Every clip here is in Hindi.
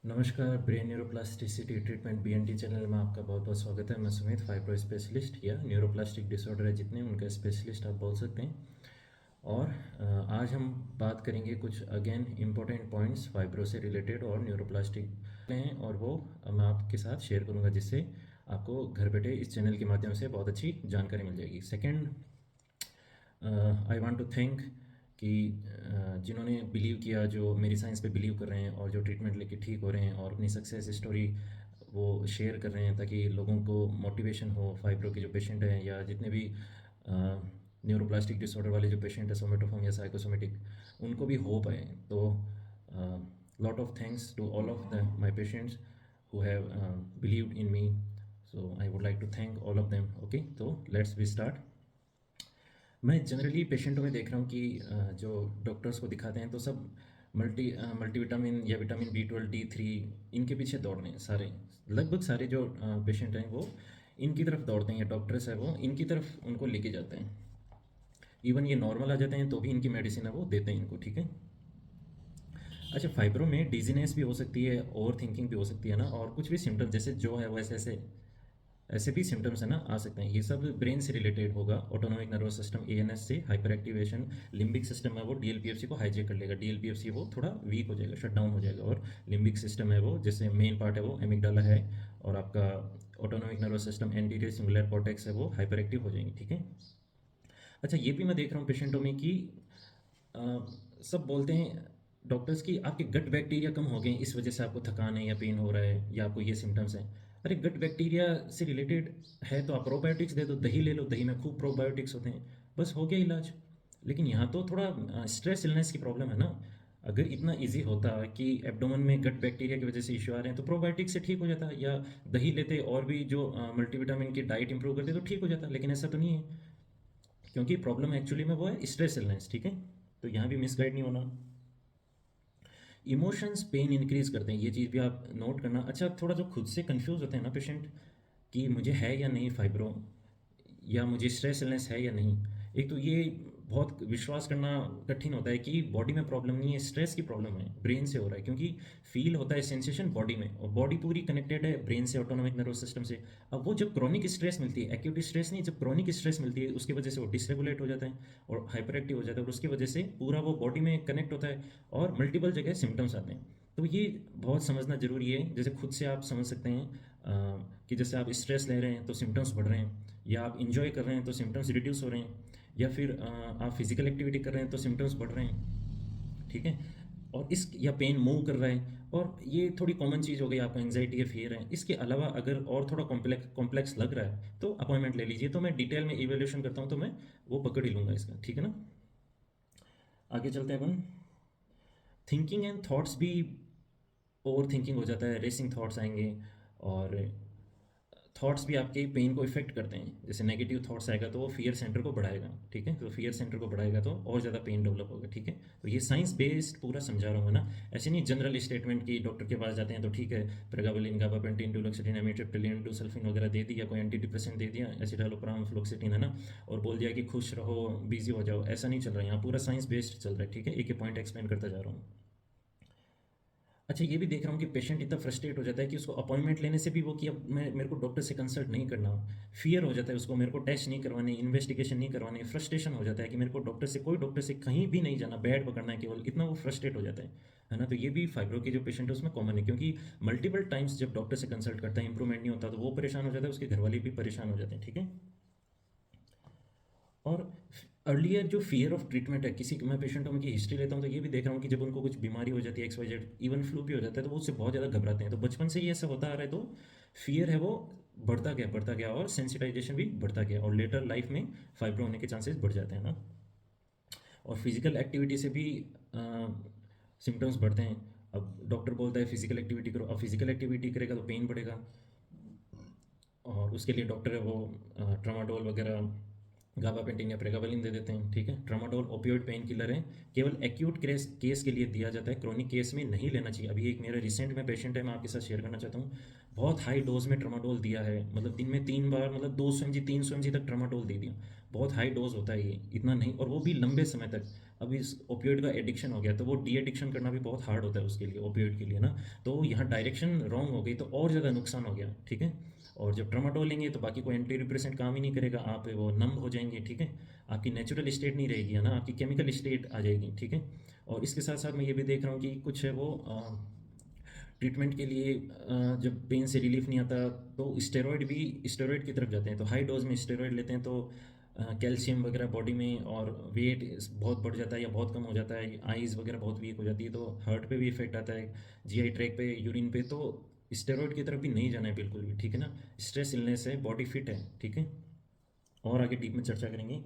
नमस्कार, ब्रेन न्यूरोप्लास्टिसिटी ट्रीटमेंट बीएनटी चैनल में आपका बहुत बहुत स्वागत है। मैं सुमित, फाइब्रो स्पेशलिस्ट या न्यूरोप्लास्टिक डिसऑर्डर है जितने उनका स्पेशलिस्ट आप बोल सकते हैं। और आज हम बात करेंगे कुछ अगेन इम्पोर्टेंट पॉइंट्स फाइब्रो से रिलेटेड और न्यूरोप्लास्टिक हैं, और वो मैं आपके साथ शेयर करूंगा जिससे आपको घर बैठे इस चैनल के माध्यम से बहुत अच्छी जानकारी मिल जाएगी। Second, I want to thank कि जिन्होंने बिलीव किया, जो मेरी साइंस पे बिलीव कर रहे हैं और जो ट्रीटमेंट लेके ठीक हो रहे हैं और अपनी सक्सेस स्टोरी वो शेयर कर रहे हैं ताकि लोगों को मोटिवेशन हो। फाइब्रो के जो पेशेंट हैं या जितने भी न्यूरोप्लास्टिक डिसऑर्डर वाले जो पेशेंट है, सोमेटोफॉर्म या साइकोसोमेटिक, उनको भी होप है। तो lot of thanks to all of the my patients who have believed in me. So I would like to thank all of them. Okay, तो लेट्स बी स्टार्ट। मैं जनरली पेशेंटों में देख रहा हूँ कि जो डॉक्टर्स को दिखाते हैं तो सब मल्टीविटामिन या विटामिन B12 D3 इनके पीछे दौड़ रहे हैं सारे। लगभग सारे जो पेशेंट हैं वो इनकी तरफ दौड़ते हैं, या डॉक्टर्स है वो इनकी तरफ उनको लेके जाते हैं। इवन ये नॉर्मल आ जाते हैं तो भी इनकी मेडिसिन है वो देते हैं इनको, ठीक है। अच्छा, फाइब्रो में डिजीनेस भी हो सकती है, ओवर थिंकिंग भी हो सकती है ना, और कुछ भी सिम्टम्स जैसे जो है वैसे ऐसे ऐसे भी सिम्टम्स है ना आ सकते हैं। ये सब ब्रेन से रिलेटेड होगा। ऑटोनोमिक नर्वस सिस्टम ANS से हाइपर एक्टिवेशन, लिम्बिक सिस्टम है वो DLPFC को हाईजेक कर लेगा। DLPFC वो थोड़ा वीक हो जाएगा, शट डाउन हो जाएगा, और लिम्बिक सिस्टम है वो जैसे मेन पार्ट है वो एमिगडाला है, और आपका autonomic nervous system anterior singular cortex है वो हाइपर एक्टिव हो जाएंगे, ठीक है। अच्छा, ये भी मैं देख रहा हूँ पेशेंटों में कि अ, सब बोलते हैं डॉक्टर्स की आपके गट बैक्टीरिया कम हो गए हैं, इस वजह से आपको थकान है या पेन हो रहा है या आपको ये सिम्टम्स हैं। अरे, गट बैक्टीरिया से रिलेटेड है तो आप प्रोबायोटिक्स दे दो, दही ले लो, दही में खूब प्रोबायोटिक्स होते हैं, बस हो गया इलाज। लेकिन यहाँ तो थोड़ा स्ट्रेस इलनेस की प्रॉब्लम है ना। अगर इतना इजी होता कि एब्डोमेन में गट बैक्टीरिया की वजह से इश्यू आ रहे हैं तो प्रोबायोटिक से ठीक हो जाता, या दही लेते और भी जो मल्टीविटामिन की डाइट इंप्रूव करते तो ठीक हो जाता। लेकिन ऐसा तो नहीं है, क्योंकि प्रॉब्लम एक्चुअली में वो है स्ट्रेस इलनेस, ठीक है। तो यहाँ भी मिसगाइड नहीं होना। इमोशंस पेन इंक्रीज करते हैं, ये चीज़ भी आप नोट करना। अच्छा, थोड़ा जो खुद से कंफ्यूज होते हैं ना पेशेंट कि मुझे है या नहीं फाइब्रो, या मुझे स्ट्रेस इलनेस है या नहीं। एक तो ये बहुत विश्वास करना कठिन होता है कि बॉडी में प्रॉब्लम नहीं है, स्ट्रेस की प्रॉब्लम है, ब्रेन से हो रहा है, क्योंकि फील होता है सेंसेशन बॉडी में, और बॉडी पूरी कनेक्टेड है ब्रेन से, ऑटोनोमिक नर्वस सिस्टम से। अब वो जब क्रॉनिक स्ट्रेस मिलती है, एक्यूट स्ट्रेस नहीं, जब क्रॉनिक स्ट्रेस मिलती है उसकी वजह से वो डिसरेगुलेट हो जाता है और हाइपर एक्टिव हो जाता है, और उसकी वजह से पूरा वो बॉडी में कनेक्ट होता है और मल्टीपल जगह सिम्टम्स आते हैं। तो ये बहुत समझना जरूरी है। जैसे खुद से आप समझ सकते हैं कि जैसे आप स्ट्रेस ले रहे हैं तो सिम्टम्स बढ़ रहे हैं, या आप इंजॉय कर रहे हैं तो सिम्टम्स रिड्यूस हो रहे हैं, या फिर आप फिजिकल एक्टिविटी कर रहे हैं तो सिम्टम्स बढ़ रहे हैं, ठीक है। और इस या पेन मूव कर रहा है, और ये थोड़ी कॉमन चीज़ हो गई, आपको एंजाइटी या फियर है। इसके अलावा अगर और थोड़ा कॉम्प्लेक्स लग रहा है तो अपॉइंटमेंट ले लीजिए, तो मैं डिटेल में इवेल्यूशन करता हूँ, तो मैं वो पकड़ ही लूँगा इसका, ठीक है ना। आगे चलते हैं अपन। थिंकिंग एंड थॉट्स भी ओवर थिंकिंग हो जाता है, रेसिंग थॉट्स आएंगे, और थॉट्स भी आपके पेन को इफेक्ट करते हैं। जैसे नेगेटिव थॉट्स आएगा तो वो फियर सेंटर को बढ़ाएगा, ठीक है। तो फियर सेंटर को बढ़ाएगा तो और ज़्यादा पेन डेवलप होगा, ठीक है। तो ये साइंस बेस्ड पूरा समझा रहा हूँ ना, ऐसे नहीं जनरल स्टेटमेंट की डॉक्टर के पास जाते हैं तो ठीक है, प्रेगाबलिन, गाबापेंटिन, डुलोक्सिटिन, एमिट्रिप्टिलिन, डुसल्फिन वगैरह दे दी, या कोई एंटी डिप्रेसेंट दे दिया, एसिटालोप्राम, फ्लोक्सिटिन, है ना, और बोल दिया कि खुश रहो, बिजी हो जाओ। ऐसा नहीं चल रहा है यहाँ, पूरा साइंस बेस्ड चल रहा है, ठीक है। एक एक पॉइंट एक्सप्लेन करता जा रहा हूँ। अच्छा, ये भी देख रहा हूँ कि पेशेंट इतना फ्रस्ट्रेट हो जाता है कि उसको अपॉइंटमेंट लेने से भी वो कि अब मैं मेरे को डॉक्टर से कंसल्ट नहीं करना, फियर हो जाता है उसको, मेरे को टेस्ट नहीं करवाने, इन्वेस्टिगेशन नहीं करवाने, फ्रस्ट्रेशन हो जाता है कि मेरे को डॉक्टर से, कोई डॉक्टर से कहीं भी नहीं जाना, बेड पकड़ना है केवल, इतना वो फ्रस्ट्रेट हो जाता है ना। तो ये भी फाइब्रो के जो पेशेंट है उसमें कॉमन है, क्योंकि मल्टीपल टाइम्स जब डॉक्टर से कंसल्ट करता है इंप्रूवमेंट नहीं होता तो वो परेशान हो जाता है, उसके घर वाले भी परेशान हो जाते हैं, ठीक है। और अर्लियर जो फियर ऑफ ट्रीटमेंट है, किसी मैं पेशेंटों में की हिस्ट्री लेता हूँ तो ये भी देख रहा हूँ कि जब उनको कुछ बीमारी हो जाती है, XYZ, इवन फ्लू भी हो जाता है, तो वो उससे बहुत ज़्यादा घबराते हैं। तो बचपन से ही ऐसा होता आ रहा है, तो फियर है वो बढ़ता गया, और सेंसिटाइजेशन भी बढ़ता गया, और लेटर लाइफ में फाइब्रो होने के चांसेस बढ़ जाते हैं ना। और फिजिकल एक्टिविटी से भी सिम्टम्स बढ़ते हैं। अब डॉक्टर बोलता है फिजिकल एक्टिविटी करो, अब फिजिकल एक्टिविटी करेगा तो पेन बढ़ेगा, और उसके लिए डॉक्टर है वो ट्रामाडोल वगैरह, गाबापेंटिन या प्रेगाबलिन दे देते हैं, ठीक है। ट्रामाडोल ओपियोइड पेन किलर है, केवल एक्यूट केस केस के लिए दिया जाता है, क्रॉनिक केस में नहीं लेना चाहिए। अभी एक मेरा रिसेंट में पेशेंट है, मैं आपके साथ शेयर करना चाहता हूँ। बहुत हाई डोज में ट्रामाडोल दिया है, मतलब दिन में 3 बार, मतलब 200 mg 300 mg तक ट्रामाडोल दे दिया। बहुत हाई डोज होता है ये, इतना नहीं, और वो भी लंबे समय तक। अब इस ओपियोइड का एडिक्शन हो गया, तो वो डी एडिक्शन करना भी बहुत हार्ड होता है उसके लिए, ओपियोइड के लिए ना। तो यहाँ डायरेक्शन रॉन्ग हो गई तो और ज़्यादा नुकसान हो गया, ठीक है। और जब ट्रामाडोल लेंगे तो बाकी कोई एंटी डिप्रेसेंट काम ही नहीं करेगा, आप वो नंब हो जाएंगे, ठीक है। आपकी नेचुरल स्टेट नहीं रहेगी, है ना, आपकी केमिकल स्टेट आ जाएगी, ठीक है। और इसके साथ साथ मैं ये भी देख रहा हूँ कि कुछ है वो ट्रीटमेंट के लिए जब पेन से रिलीफ नहीं आता तो स्टेरॉइड की तरफ जाते हैं, तो हाई डोज में स्टेरॉइड लेते हैं तो कैल्शियम वगैरह बॉडी में और वेट बहुत बढ़ जाता है या बहुत कम हो जाता है, आइज़ वगैरह बहुत वीक हो जाती है, तो हार्ट पे भी इफेक्ट आता है, जीआई ट्रैक पे, यूरिन पे। तो स्टेरॉइड की तरफ भी नहीं जाना है बिल्कुल भी, ठीक है ना। स्ट्रेस इलनेस है, बॉडी फिट है, ठीक है। और आगे डीप में चर्चा करेंगे।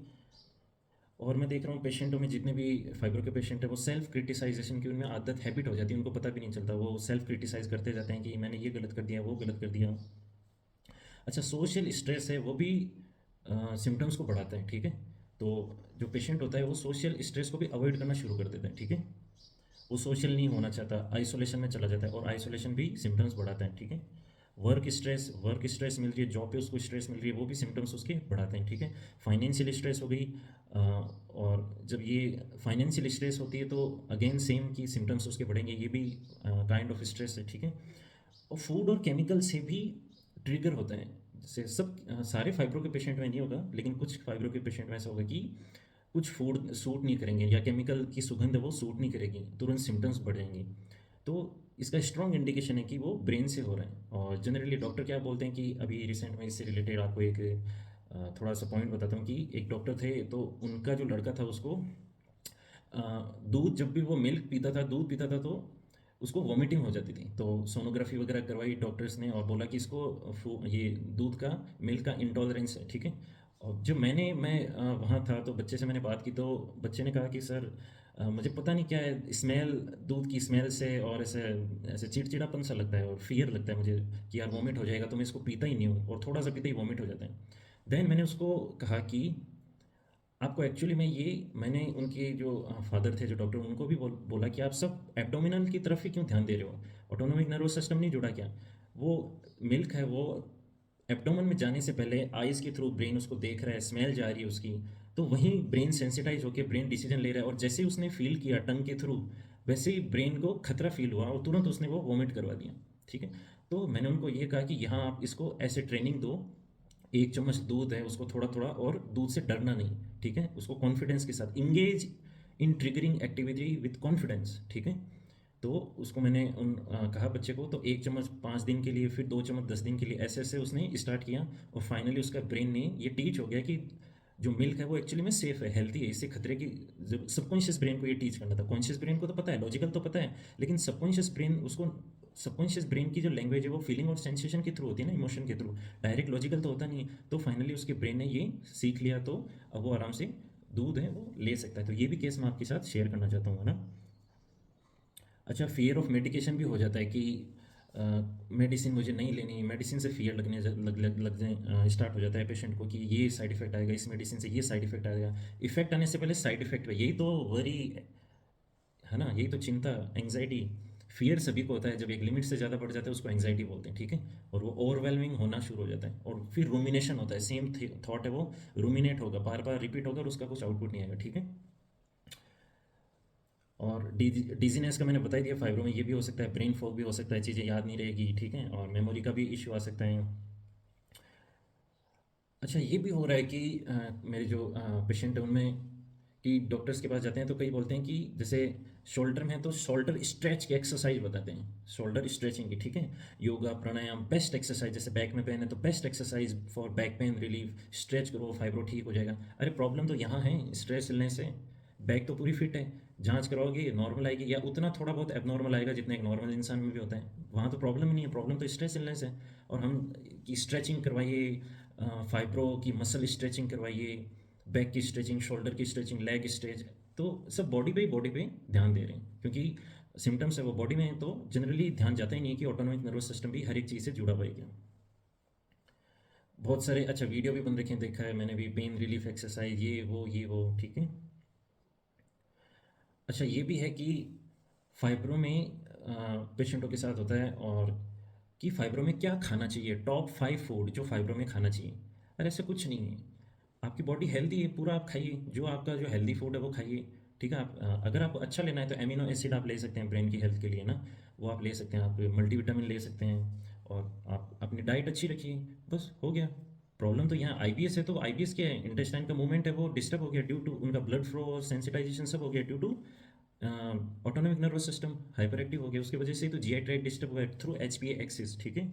और मैं देख रहा हूँ पेशेंटों में जितने भी फाइब्रो के पेशेंट हैं वो सेल्फ क्रिटिसाइजेशन की उनमें आदत, हैबिट हो जाती है, उनको पता भी नहीं चलता, वो सेल्फ क्रिटिसाइज करते जाते हैं कि मैंने ये गलत कर दिया, वो गलत कर दिया। अच्छा, सोशल स्ट्रेस है वो भी सिम्टम्स को बढ़ाता है, ठीक है। तो जो पेशेंट होता है वो सोशल स्ट्रेस को भी अवॉइड करना शुरू कर देता है, ठीक है। वो सोशल नहीं होना चाहता, आइसोलेशन में चला जाता है, और आइसोलेशन भी सिम्टम्स बढ़ाता है, ठीक है। वर्क स्ट्रेस मिल रही है, जॉब पे उसको स्ट्रेस मिल रही है, वो भी सिम्टम्स उसके बढ़ाते हैं, ठीक है। फाइनेंशियल स्ट्रेस हो गई, और जब ये फाइनेंशियल स्ट्रेस होती है तो अगेन सेम की सिम्टम्स उसके बढ़ेंगे, ये भी काइंड ऑफ स्ट्रेस है, ठीक है। और फूड और केमिकल से भी ट्रिगर होता है, जैसे सब सारे फाइब्रो के पेशेंट में नहीं होगा, लेकिन कुछ फाइब्रो के पेशेंट में ऐसा होगा कि कुछ फूड सूट नहीं करेंगे या केमिकल की सुगंध है वो सूट नहीं करेगी, तुरंत सिम्टम्स बढ़ जाएंगे। तो इसका स्ट्रॉन्ग इंडिकेशन है कि वो ब्रेन से हो रहा है। और जनरली डॉक्टर क्या बोलते हैं कि अभी रिसेंट में इससे रिलेटेड आपको एक थोड़ा सा पॉइंट बताता हूँ कि एक डॉक्टर थे, तो उनका जो लड़का था उसको दूध, जब भी वो मिल्क पीता था, दूध पीता था, तो उसको वॉमिटिंग हो जाती थी। तो सोनोग्राफी वगैरह करवाई डॉक्टर्स ने और बोला कि इसको ये दूध का, मिल्क का इंटॉलरेंस है, ठीक है। और जब मैं वहाँ था तो बच्चे से मैंने बात की, तो बच्चे ने कहा कि सर मुझे पता नहीं क्या है, स्मेल, दूध की स्मेल से और ऐसे ऐसे चिड़चिड़ापन सा लगता है और फियर लगता है मुझे कि यार वॉमिट हो जाएगा, तो मैं इसको पीता ही नहीं हूँ, और थोड़ा सा पीते ही वॉमिट हो जाता है। देन मैंने उसको कहा कि आपको एक्चुअली में ये, मैंने उनके जो फादर थे जो डॉक्टर, उनको भी बोला कि आप सब एब्डोमिनल की तरफ ही क्यों ध्यान दे रहे हो, ऑटोनोमिक नर्वस सिस्टम नहीं जुड़ा क्या। वो मिल्क है वो एब्डोमेन में जाने से पहले आइज़ के थ्रू ब्रेन उसको देख रहा है, स्मेल जा रही है उसकी, तो वहीं ब्रेन सेंसिटाइज होकर ब्रेन डिसीजन ले रहा है, और जैसे ही उसने फील किया टंग के थ्रू, वैसे ही ब्रेन को खतरा फील हुआ और तुरंत उसने वो वॉमिट करवा दिया, ठीक है। तो मैंने उनको ये कहा कि यहाँ आप इसको ऐसे ट्रेनिंग दो, एक चम्मच दूध है उसको थोड़ा थोड़ा, और दूध से डरना नहीं, ठीक है। उसको कॉन्फिडेंस के साथ engage in triggering activity with confidence, ठीक है। तो उसको मैंने कहा बच्चे को, तो एक चम्मच 5 दिन के लिए, फिर 2 चम्मच 10 दिन के लिए, ऐसे ऐसे उसने स्टार्ट किया, और फाइनली उसका ब्रेन ने ये टीच हो गया कि जो मिल्क है वो एक्चुअली में सेफ़ है, हेल्थी है, इससे खतरे की। जब सबकॉन्शियस ब्रेन को ये टीच करना था, कॉन्शियस ब्रेन को तो पता है, लॉजिकल तो पता है, लेकिन सबकॉन्शियस ब्रेन की जो लैंग्वेज है वो फीलिंग और सेंसेशन के थ्रू होती है ना, इमोशन के थ्रू, डायरेक्ट लॉजिकल तो होता नहीं है। तो फाइनली उसके ब्रेन ने ये सीख लिया, तो अब वो आराम से दूध है वो ले सकता है। तो ये भी केस मैं आपके साथ शेयर करना चाहता हूँ, है ना। अच्छा, फियर ऑफ मेडिकेशन भी हो जाता है कि मेडिसिन मुझे नहीं लेनी, मेडिसिन से फियर लगने लगने स्टार्ट हो जाता है पेशेंट को कि ये साइड इफेक्ट आएगा, इस मेडिसिन से ये साइड इफेक्ट आएगा। इफेक्ट आने से पहले साइड इफेक्ट है, यही तो वरी है ना, यही तो चिंता, एंग्जाइटी। फियर सभी को होता है, जब एक लिमिट से ज़्यादा बढ़ जाता है उसको एंग्जाइटी बोलते हैं, ठीक है। और वो ओवरवेलमिंग होना शुरू हो जाता है, और फिर रूमिनेशन होता है, सेम थॉट है वो रूमिनेट होगा, बार बार रिपीट होगा और उसका कुछ आउटपुट नहीं आएगा, ठीक है। और डिजीनेस का मैंने बता ही दिया, फाइब्रो में ये भी हो सकता है, ब्रेन फॉग भी हो सकता है, चीज़ें याद नहीं रहेगी, ठीक है, और मेमोरी का भी इशू आ सकता है। अच्छा, ये भी हो रहा है कि मेरे जो पेशेंट हैं उनमें, कि डॉक्टर्स के पास जाते हैं तो कई बोलते हैं कि जैसे शोल्डर में है तो शोल्डर स्ट्रेच की एक्सरसाइज बताते हैं, शोल्डर स्ट्रेचिंग की, ठीक है। योगा प्राणायाम बेस्ट एक्सरसाइज, जैसे बैक में पेन है तो best exercise for back pain relief, stretch करो फाइब्रो ठीक हो जाएगा। अरे प्रॉब्लम तो यहाँ है स्ट्रेस लेने से, बैक तो पूरी फिट है, जांच करवाओगे नॉर्मल आएगी, या उतना थोड़ा बहुत एबनॉर्मल आएगा जितना एक नॉर्मल इंसान में भी होता है, वहाँ तो प्रॉब्लम ही नहीं है, प्रॉब्लम तो स्ट्रेस इलनेस है। और हम की स्ट्रेचिंग करवाइए, फाइब्रो की मसल स्ट्रेचिंग करवाइए, बैक की स्ट्रेचिंग, शोल्डर की स्ट्रेचिंग, लेग स्ट्रेच, तो सब बॉडी पे ध्यान दे रहे हैं, क्योंकि सिम्टम्स है वो बॉडी में है, तो जनरली ध्यान जाता ही नहीं है कि ऑटोनोमिक नर्वस सिस्टम भी हर एक चीज़ से जुड़ा हुआ है क्या। बहुत सारे अच्छा वीडियो भी बन रखे हैं, देखा है मैंने भी, पेन रिलीफ एक्सरसाइज, ये वो, ठीक है। अच्छा, ये भी है कि फाइब्रो में पेशेंटों के साथ होता है, और कि फाइब्रो में क्या खाना चाहिए, टॉप 5 फूड जो फाइब्रो में खाना चाहिए। अरे ऐसा कुछ नहीं है, आपकी बॉडी हेल्दी है, पूरा आप खाइए, जो आपका जो हेल्दी फूड है वो खाइए, ठीक है। आप अगर आपको अच्छा लेना है तो एमिनो एसिड आप ले सकते हैं ब्रेन की हेल्थ के लिए ना, वो आप ले सकते हैं। आप मल्टीविटामिन ले सकते हैं और आप अपनी डाइट अच्छी रखिए, बस हो गया। प्रॉब्लम तो यहाँ आईबीएस है, तो आईबीएस क्या है, इंटेस्टाइन का मूवमेंट है वो डिस्टर्ब हो गया ड्यू टू उनका ब्लड फ्लो और सेंसिटाइजेशन सब हो गया due to autonomic nervous system hyperactive हो गया, उसकी वजह से तो जीआई ट्रैक्ट डिस्टर्ब हुआ है थ्रू एचपीए एक्सिस, ठीक है।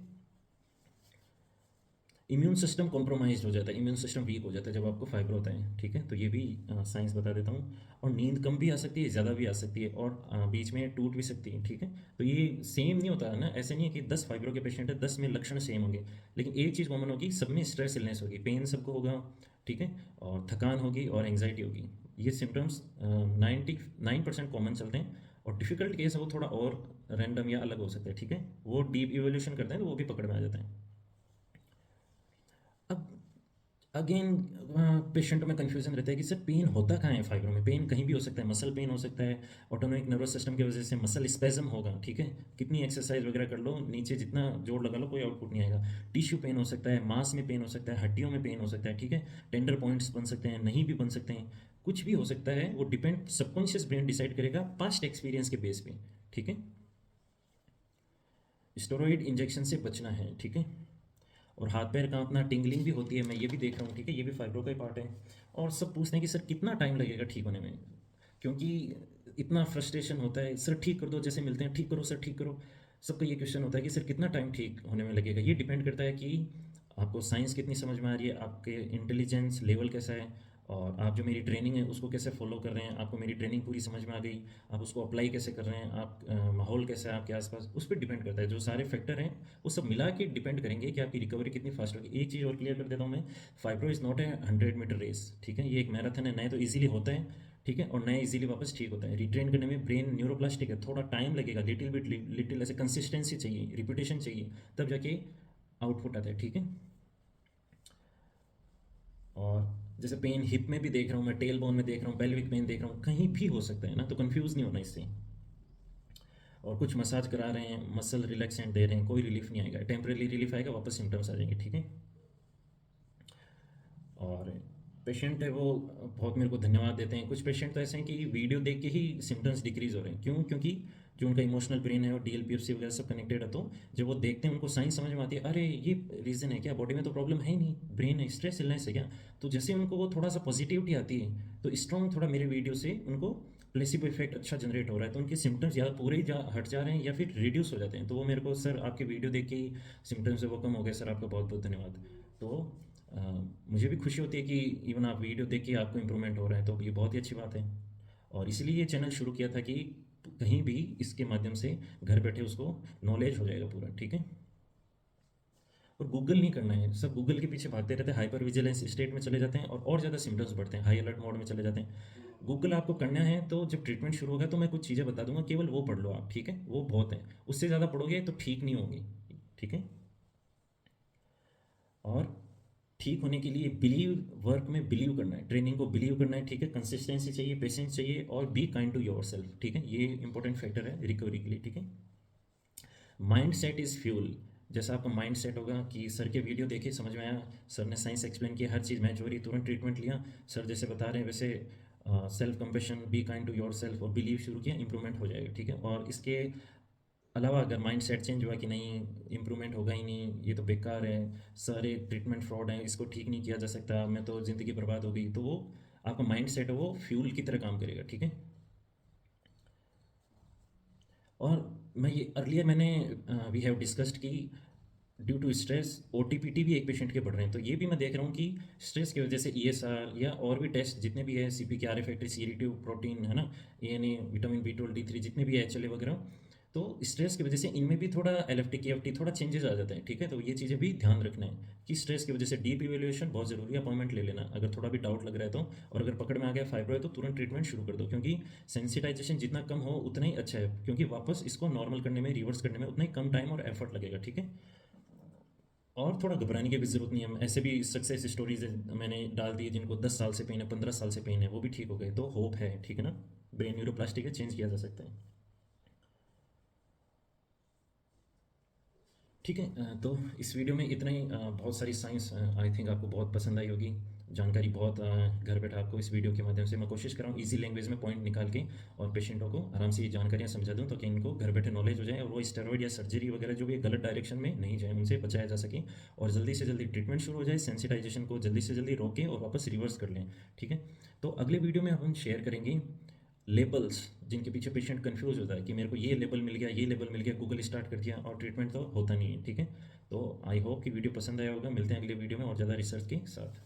इम्यून सिस्टम कॉम्प्रोमाइज़ हो जाता है, इम्यून सिस्टम वीक हो जाता है जब आपको फाइबर होता है, ठीक है। तो ये भी साइंस बता देता हूँ। और नींद कम भी आ सकती है, ज़्यादा भी आ सकती है, और बीच में टूट भी सकती है, ठीक है। तो ये सेम नहीं होता है ना, ऐसे नहीं है कि 10 फाइब्रो के पेशेंट है 10 में लक्षण सेम होंगे, लेकिन एक चीज़ कॉमन होगी, सब में स्ट्रेस इलनेस होगी, पेन सबको होगा, ठीक है, और थकान होगी और एंग्जाइटी होगी। ये सिम्टम्स 99% कॉमन चलते हैं, और डिफ़िकल्ट केस है वो थोड़ा और रैंडम या अलग हो सकता है, ठीक है। वो डीप इवोल्यूशन करते हैं तो वो भी पकड़ में आ जाते हैं। अब अगेन पेशेंट में कन्फ्यूजन रहता है कि सर पेन होता कहाँ है फाइब्रो में। पेन कहीं भी हो सकता है, मसल पेन हो सकता है, ऑटोनोमिक नर्वस सिस्टम की वजह से मसल स्पेजम होगा, ठीक है। कितनी एक्सरसाइज वगैरह कर लो, नीचे जितना जोर लगा लो कोई आउटपुट नहीं आएगा। टिश्यू पेन हो सकता है, मांस में पेन हो सकता है, हड्डियों में पेन हो सकता है, ठीक है। टेंडर पॉइंट्स बन सकते हैं, नहीं भी बन सकते हैं, कुछ भी हो सकता है। वो डिपेंड, सबकॉन्शियस ब्रेन डिसाइड करेगा पास्ट एक्सपीरियंस के बेस पे, ठीक है। स्टेरॉइड इंजेक्शन से बचना है, ठीक है। और हाथ पैर कांपना, टिंगलिंग भी होती है, मैं ये भी देख रहा हूँ, ठीक है, ये भी फाइब्रो का ही पार्ट है। और सब पूछते हैं कि सर कितना टाइम लगेगा ठीक होने में, क्योंकि इतना फ्रस्ट्रेशन होता है, सर ठीक कर दो, जैसे मिलते हैं ठीक करो सर ठीक करो। सबका ये क्वेश्चन होता है कि सर कितना टाइम ठीक होने में लगेगा। ये डिपेंड करता है कि आपको साइंस कितनी समझ में आ रही है, आपके इंटेलिजेंस लेवल कैसा है, और आप जो मेरी ट्रेनिंग है उसको कैसे फॉलो कर रहे हैं, आपको मेरी ट्रेनिंग पूरी समझ में आ गई, आप उसको अप्लाई कैसे कर रहे हैं, आप माहौल कैसा है आपके आसपास, उस पर डिपेंड करता है। जो सारे फैक्टर हैं वो सब मिला के डिपेंड करेंगे कि आपकी रिकवरी कितनी फास्ट होगी। एक चीज़ और क्लियर कर देता हूँ मैं, fibro is not a 100 metre race, ठीक है। ये एक मैराथन है, नए तो ईजिली होता है, ठीक है, और नए इजीली वापस ठीक होता है। रिट्रेन करने में ब्रेन न्यूरोप्लास्टिक है, थोड़ा टाइम लगेगा, लिटिल बिट लिटिल, ऐसे कंसिस्टेंसी चाहिए, रिपीटेशन चाहिए, तब जाके आउटपुट आता है, ठीक है। और जैसे पेन हिप में भी देख रहा हूँ मैं, टेल बोन में देख रहा हूँ, पेल्विक पेन देख रहा हूँ, कहीं भी हो सकता है ना, तो कंफ्यूज नहीं होना इससे। और कुछ मसाज करा रहे हैं, मसल रिलैक्सेंट दे रहे हैं, कोई रिलीफ नहीं आएगा, टेम्परेरी रिलीफ आएगा, वापस सिम्टम्स आ जाएंगे, ठीक है। और पेशेंट है वो बहुत मेरे को धन्यवाद देते हैं। कुछ पेशेंट तो ऐसे हैं कि वीडियो देख के ही सिम्टम्स डिक्रीज हो रहे हैं, क्यों? क्योंकि जो उनका इमोशनल ब्रेन है और डीएलपीएफसी वगैरह सब कनेक्टेड है, तो जब वो देखते हैं उनको साइंस समझ में आती है, अरे ये रीज़न है क्या, बॉडी में तो प्रॉब्लम है ही नहीं, ब्रेन है, स्ट्रेस इलनेस है क्या। तो जैसे उनको वो थोड़ा सा पॉजिटिविटी आती है, तो स्ट्रॉन्ग थोड़ा मेरे वीडियो से उनको प्लेसिबो इफेक्ट अच्छा जनरेट हो रहा है, तो उनके सिम्टम्स या पूरे ही हट जा रहे हैं या फिर रिड्यूस हो जाते हैं। तो वो मेरे को, सर आपके वीडियो देख के ही सिम्टम्स है वो कम हो गए सर, आपका बहुत बहुत धन्यवाद। तो अ, मुझे भी खुशी होती है कि इवन आप वीडियो देख के आपको इम्प्रूवमेंट हो रहा है, तो ये बहुत ही अच्छी बात है। और इसलिए ये चैनल शुरू किया था कि कहीं भी इसके माध्यम से घर बैठे उसको नॉलेज हो जाएगा पूरा, ठीक है। और गूगल नहीं करना है, सब गूगल के पीछे भागते रहते हैं, हाइपर विजिलेंस स्टेट में चले जाते हैं और ज़्यादा सिम्टम्स बढ़ते हैं, हाई अलर्ट मोड में चले जाते हैं। गूगल आपको करना है तो जब ट्रीटमेंट शुरू होगा तो मैं कुछ चीज़ें बता दूंगा, केवल वो पढ़ लो आप, ठीक है, वो बहुत है। उससे ज़्यादा पढ़ोगे तो ठीक नहीं होगी, ठीक है। और ठीक होने के लिए बिलीव, वर्क में बिलीव करना है, ट्रेनिंग को बिलीव करना है, ठीक है। कंसिस्टेंसी चाहिए, पेशेंस चाहिए, और be kind to your self, ठीक है। ये इंपॉर्टेंट फैक्टर है रिकवरी के लिए, ठीक है। Mind set is fuel. जैसा आपका माइंड सेट होगा कि सर के वीडियो देखे, समझ में आया, सर ने साइंस एक्सप्लेन किया, हर चीज़ मैच हो रही, तुरंत ट्रीटमेंट लिया, सर जैसे बता रहे हैं वैसे self compassion, be kind to your self और बिलीव शुरू किया, इंप्रूवमेंट हो जाएगा, ठीक है। और इसके अलावा अगर माइंड सेट चेंज हुआ कि नहीं इम्प्रूवमेंट होगा ही नहीं, ये तो बेकार है, सारे ट्रीटमेंट फ्रॉड हैं, इसको ठीक नहीं किया जा सकता, मैं तो ज़िंदगी बर्बाद हो गई, तो वो आपका माइंड सेट है वो फ्यूल की तरह काम करेगा, ठीक है। और मैं ये अर्लियर मैंने वी हैव डिस्कस्ड कि ड्यू टू स्ट्रेस ओटीपीटी भी एक पेशेंट के बढ़ रहे हैं, तो ये भी मैं देख रहा हूँ कि स्ट्रेस की वजह से ईएसआर या और भी टेस्ट जितने भी है, सीपी के आर फैक्टर, सीरीटिव प्रोटीन है ना, एएनए, विटामिन बी12 D3, जितने भी है, एचएलए वगैरह, तो स्ट्रेस की वजह से इनमें भी थोड़ा एलएफटी केएफटी थोड़ा चेंजेस आ जाते हैं, ठीक है। तो ये चीज़ें भी ध्यान रखना है कि स्ट्रेस की वजह से डीप इवेल्युएशन बहुत ज़रूरी है, अपॉइंटमेंट ले लेना अगर थोड़ा भी डाउट लग रहा है तो। और अगर पकड़ में आ गया फाइब्रो है तो तुरंत ट्रीटमेंट शुरू कर दो, क्योंकि सेंसिटाइजेशन जितना कम हो उतना ही अच्छा है, क्योंकि वापस इसको नॉर्मल करने में, रिवर्स करने में उतना ही कम टाइम और एफर्ट लगेगा, ठीक है। और थोड़ा घबराने की भी ज़रूरत नहीं है, ऐसे भी सक्सेस स्टोरीज मैंने डाल दी जिनको 10 साल से पेन है, 15 साल से पेन है, वो भी ठीक हो गए, तो होप है, ठीक है ना। ब्रेन न्यूरोप्लास्टिक है, चेंज किया जा सकता है, ठीक है। तो इस वीडियो में इतना ही, बहुत सारी साइंस आई थिंक आपको बहुत पसंद आई होगी। जानकारी बहुत घर बैठे आपको इस वीडियो के माध्यम से मैं कोशिश कर रहा हूँ ईजी लैंग्वेज में पॉइंट निकाल के और पेशेंटों को आराम से ये जानकारियाँ समझा दूँ ताकि इनको घर बैठे नॉलेज हो जाए और वो स्टेरॉइड या सर्जरी वगैरह जो भी गलत डायरेक्शन में नहीं जाए, उनसे बचाया जा सके और जल्दी से जल्दी ट्रीटमेंट शुरू हो जाए, सेंसिटाइजेशन को जल्दी से जल्दी रोकें और वापस रिवर्स कर लें। ठीक है, तो अगले वीडियो में हम शेयर करेंगे लेबल्स जिनके पीछे पेशेंट कंफ्यूज होता है कि मेरे को ये लेबल मिल गया, ये लेबल मिल गया, गूगल स्टार्ट कर दिया और ट्रीटमेंट तो होता नहीं है। ठीक है, तो आई होप कि वीडियो पसंद आया होगा। मिलते हैं अगले वीडियो में और ज़्यादा रिसर्च के साथ।